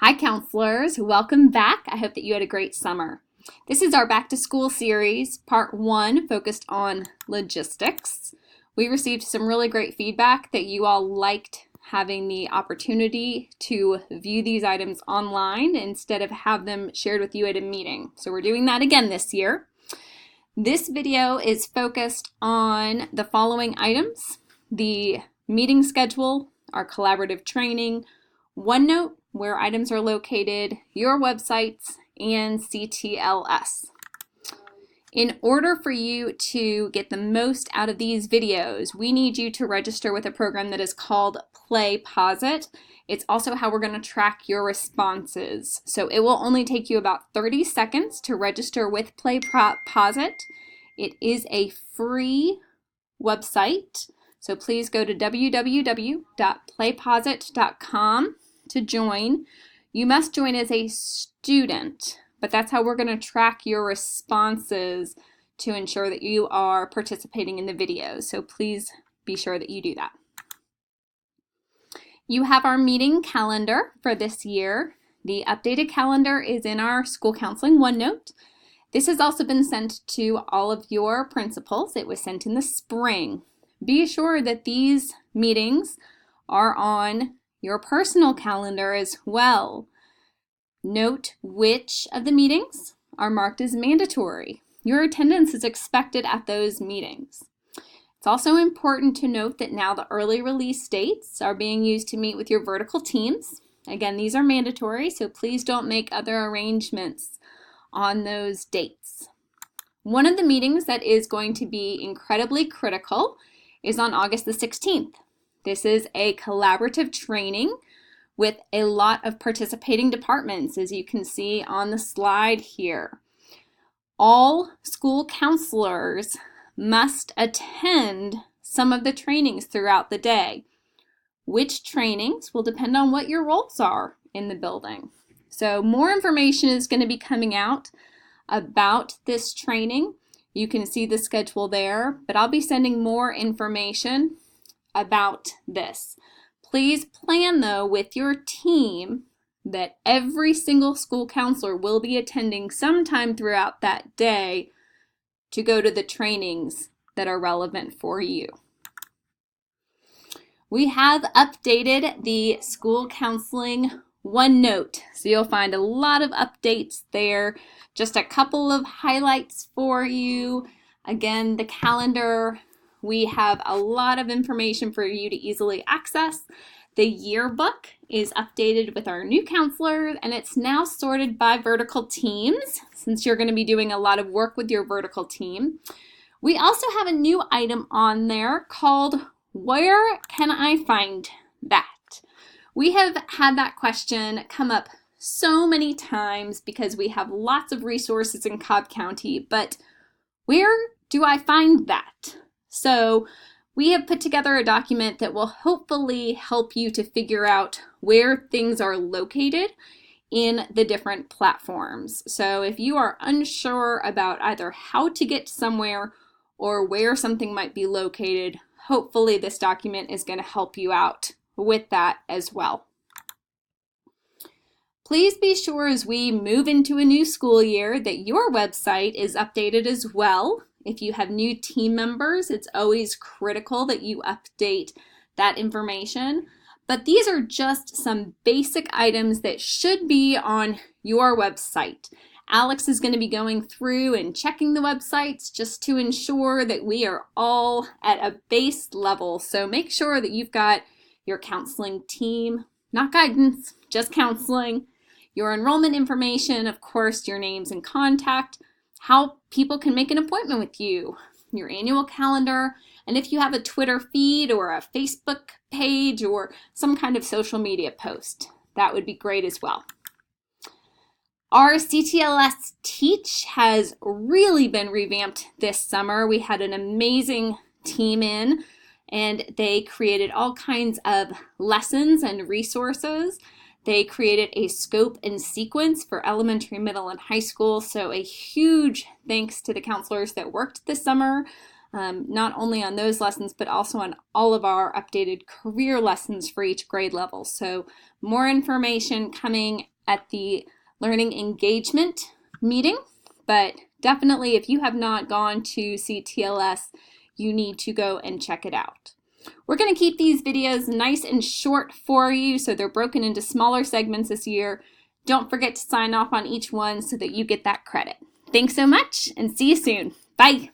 Hi counselors, welcome back. I hope that you had a great summer. This is our back to school series, part 1, focused on logistics. We received some really great feedback that you all liked having the opportunity to view these items online instead of have them shared with you at a meeting. So we're doing that again this year. This video is focused on the following items: the meeting schedule, our collaborative training, OneNote, where items are located, your websites, and CTLS. In order for you to get the most out of these videos, we need you to register with a program that is called PlayPosit. It's also how we're going to track your responses. So it will only take you about 30 seconds to register with PlayPosit. It is a free website, so please go to www.playposit.com to join. You must join as a student, but that's how we're going to track your responses to ensure that you are participating in the videos. So please be sure that you do that. You have our meeting calendar for this year. The updated calendar is in our school counseling OneNote. This has also been sent to all of your principals. It was sent in the spring. Be sure that these meetings are on your personal calendar as well. Note which of the meetings are marked as mandatory. Your attendance is expected at those meetings. It's also important to note that now the early release dates are being used to meet with your vertical teams. Again, these are mandatory, so please don't make other arrangements on those dates. One of the meetings that is going to be incredibly critical is on August the 16th. This is a collaborative training with a lot of participating departments, as you can see on the slide here. All school counselors must attend some of the trainings throughout the day. Which trainings will depend on what your roles are in the building. So more information is going to be coming out about this training. You can see the schedule there, but I'll be sending more information about this. Please plan though with your team that every single school counselor will be attending sometime throughout that day to go to the trainings that are relevant for you. We have updated the school counseling OneNote, so you'll find a lot of updates there. Just a couple of highlights for you. Again, the calendar, we have a lot of information for you to easily access. The yearbook is updated with our new counselor, and it's now sorted by vertical teams, since you're going to be doing a lot of work with your vertical team. We also have a new item on there called "Where Can I Find That?" We have had that question come up so many times because we have lots of resources in Cobb County, but where do I find that? So we have put together a document that will hopefully help you to figure out where things are located in the different platforms. So if you are unsure about either how to get somewhere or where something might be located, hopefully this document is going to help you out with that as well. Please be sure as we move into a new school year that your website is updated as well. If you have new team members, it's always critical that you update that information. But these are just some basic items that should be on your website. Alex is going to be going through and checking the websites just to ensure that we are all at a base level. So make sure that you've got your counseling team, not guidance, just counseling, your enrollment information, of course, your names and contact, how people can make an appointment with you, your annual calendar, and if you have a Twitter feed or a Facebook page or some kind of social media post, that would be great as well. Our CTLS Teach has really been revamped this summer. We had an amazing team in, and they created all kinds of lessons and resources. They created a scope and sequence for elementary, middle, and high school. So a huge thanks to the counselors that worked this summer, not only on those lessons, but also on all of our updated career lessons for each grade level. So more information coming at the Learning Engagement meeting, but definitely if you have not gone to see TLS, you need to go and check it out. We're going to keep these videos nice and short for you, so they're broken into smaller segments this year. Don't forget to sign off on each one so that you get that credit. Thanks so much, and see you soon. Bye!